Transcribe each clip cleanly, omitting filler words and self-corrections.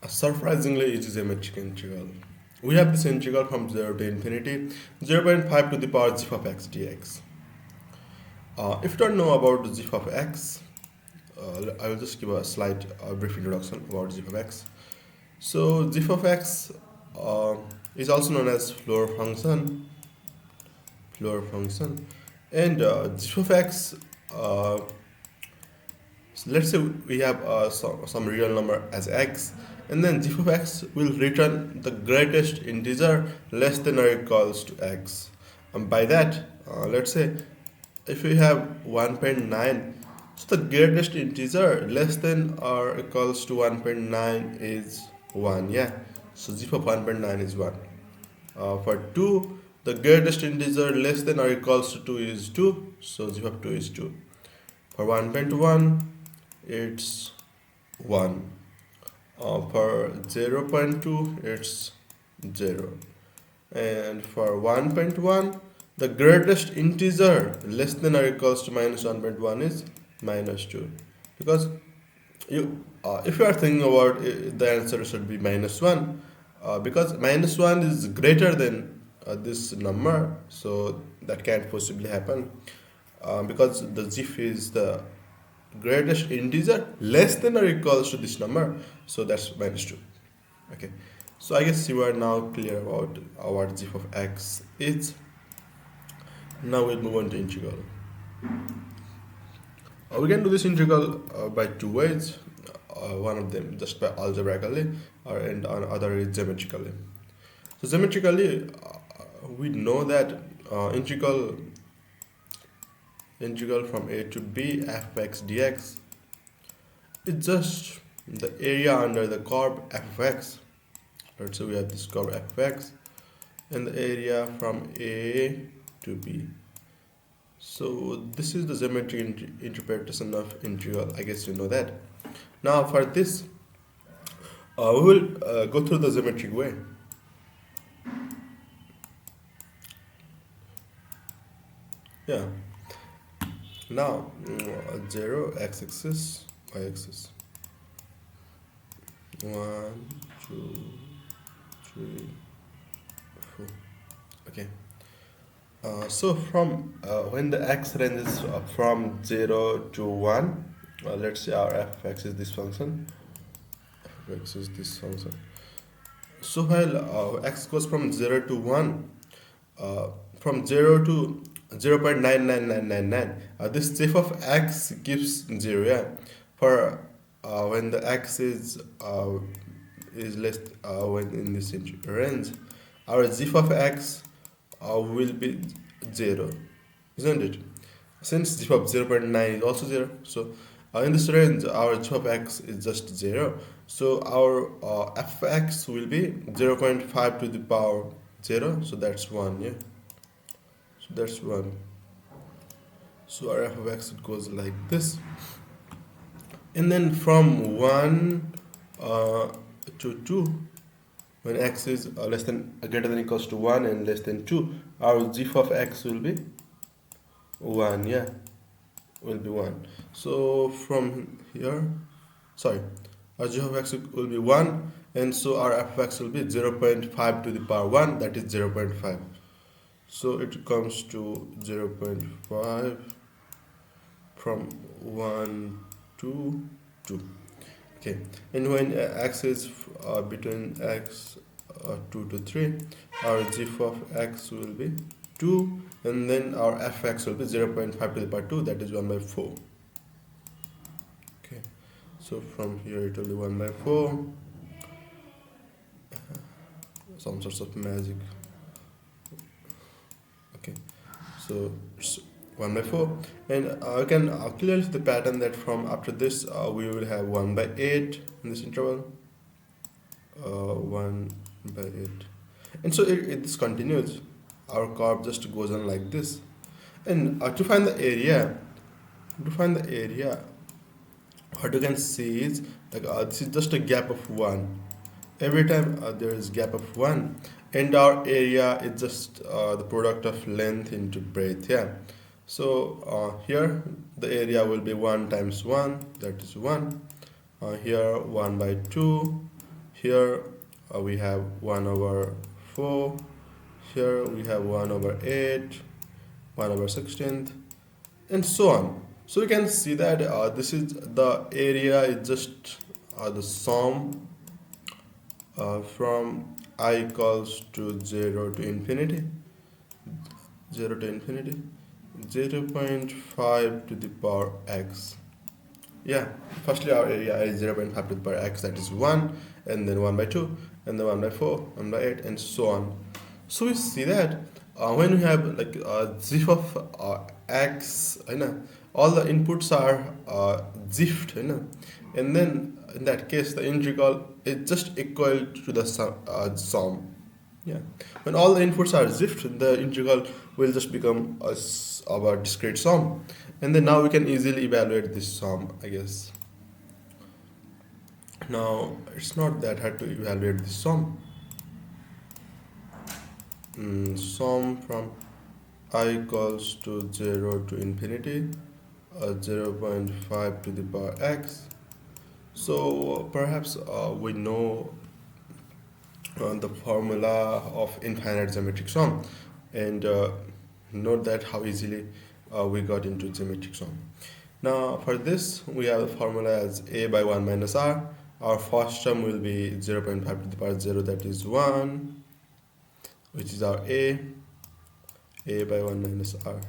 surprisingly easy geometric integral. We have this integral from 0 to infinity, 0.5 to the power g of x dx. If you don't know about the g of x, I will just give a slight brief introduction about g of x. So g of x uh, is also known as Floer function, and g of x. Uh, let's say we have some real number as x, and then g of x will return the greatest integer less than or equals to x. And by that, let's say if we have 1.9, so the greatest integer less than or equals to 1.9 is 1. Yeah, so g of 1.9 is 1. For 2, the greatest integer less than or equals to 2 is 2, so g of 2 is 2. For 1.1, it's 1. For 0.2, it's 0. And for 1.1, the greatest integer less than or equals to minus 1.1 is minus 2. Because if you are thinking about the answer should be minus 1, because minus 1 is greater than this number, so that can't possibly happen, because the GIF is the greatest integer less than or equals to this number, so that's minus 2. Okay, so I guess you are now clear about what GIF of x is. Now we'll move on to integral. We can do this integral by two ways. One of them just by algebraically, and another is geometrically. So geometrically, we know that integral from a to b f of x dx is just the area under the curve f of x. Let's say we have this curve f of x and the area from a to b. So this is the geometric interpretation of integral. I guess you know that. Now for this, we will go through the geometric way. Yeah. Now 0 x-axis, y-axis. 1, 2, 3, 4. Okay. So from when the x ranges from 0 to 1, let's say our f of x is this function. F of x is this function. So while x goes from 0 to 1, from 0 to 0.99999, this f of x gives 0. Yeah, for when the x is less when in this range, our g of x will be 0, isn't it? Since g of 0.9 is also 0, so in this range our g of x is just 0, so our f of x will be 0.5 to the power 0, so that's 1. Yeah, so that's 1. So our f of x it goes like this, and then from 1 to 2, when x is less than greater than equals to 1 and less than 2, our g of x will be 1. Yeah, will be 1. So from here, sorry, our g of x will be 1, and so our f of x will be 0.5 to the power 1, that is 0.5. So it comes to 0.5 from 1 to 2. Okay, and when x is between x 2 to 3, our g of x will be 2, and then our f of x will be 0.5 to the power 2, that is 1 by 4. Okay, so from here it will be 1 by 4. Some sorts of magic. Okay, so it's 1 by 4, and I can clearly see the pattern that from after this we will have 1 by 8 in this interval, 1 by 8, and so this continues. Our curve just goes on like this, and to find the area, what you can see is like this is just a gap of 1. Every time there is gap of 1, and our area is just the product of length into breadth. Yeah, so here the area will be 1 times 1, that is 1. Here 1 by 2, Here we have 1 over 4. Here we have 1 over 8, 1 over 16th, and so on. So you can see that this is the area is just the sum from I equals to 0 to infinity, 0 to infinity, 0.5 to the power x. Yeah, firstly our area is 0.5 to the power x, that is 1, and then 1 by 2, and then 1 by 4, 1 by 8, and so on. So we see that when we have like zif of x, all the inputs are zifed, and then in that case the integral is just equal to the sum. Yeah, when all the inputs are zifted, the integral will just become our discrete sum, and then now we can easily evaluate this sum, I guess. Now it's not that hard to evaluate this sum. Sum from I equals to 0 to infinity, 0.5 to the power x. So perhaps we know the formula of infinite geometric sum, and note that how easily we got into geometric sum. Now for this we have the formula as a by 1 minus r. Our first term will be 0.5 to the power 0, that is 1, which is our a by 1 minus r.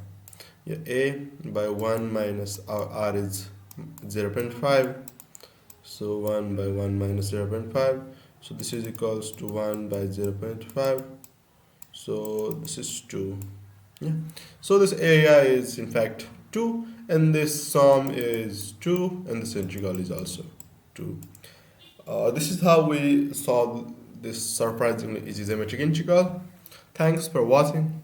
Yeah, a by 1 minus r is 0.5, so 1 by 1 minus 0.5, so this is equals to 1 by 0.5, so this is 2. Yeah, so this area is in fact 2, and this sum is 2, and this integral is also 2. This is how we solve this surprisingly easy geometric integral. Thanks for watching.